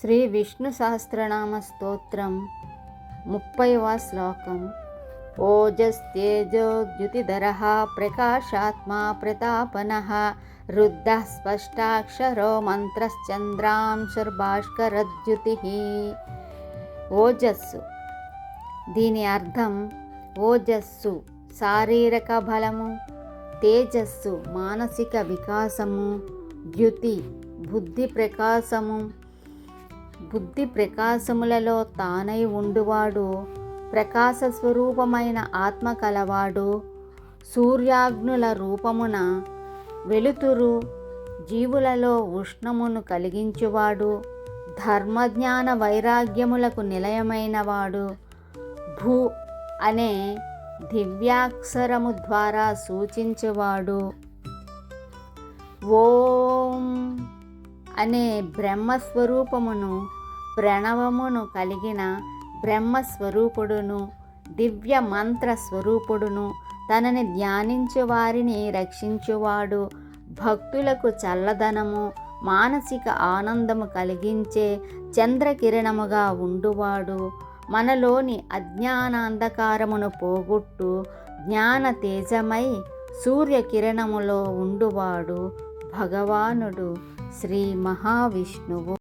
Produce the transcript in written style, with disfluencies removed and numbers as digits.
శ్రీ విష్ణు సహస్రనామ స్తోత్రం 30వ శ్లోకం. ఓజస్తేజోద్యుతిధరః ప్రకాశాత్మా ప్రతాపనః రుద్ధః స్పష్టాక్షరో మంత్రశ్చంద్రాంశుర్భాస్కరద్యుతిః. ఓజస్సు. దీని అర్థం ఓజస్సు శారీరక బలము, తేజస్సు మానసిక వికాసము, ద్యుతి బుద్ధి ప్రకాశము. బుద్ధి ప్రకాశములలో తానై ఉండువాడు, ప్రకాశ స్వరూపమైన ఆత్మ కలవాడు, సూర్యాగ్నుల రూపమున వెలుతురు, జీవులలో ఉష్ణమును కలిగించువాడు, ధర్మజ్ఞాన వైరాగ్యములకు నిలయమైనవాడు, భూ అనే దివ్యాక్షరము ద్వారా సూచించేవాడు, ఓం అనే బ్రహ్మస్వరూపమును ప్రణవమును కలిగిన బ్రహ్మస్వరూపుడును, దివ్య మంత్ర స్వరూపుడును, తనని ధ్యానించు వారిని రక్షించువాడు, భక్తులకు చల్లదనము, మానసిక ఆనందము కలిగించే చంద్రకిరణముగా ఉండువాడు, మనలోని అజ్ఞానాంధకారమును పోగొట్టు జ్ఞాన తేజమై సూర్యకిరణములో ఉండువాడు భగవానుడు శ్రీ మహావిష్ణువు.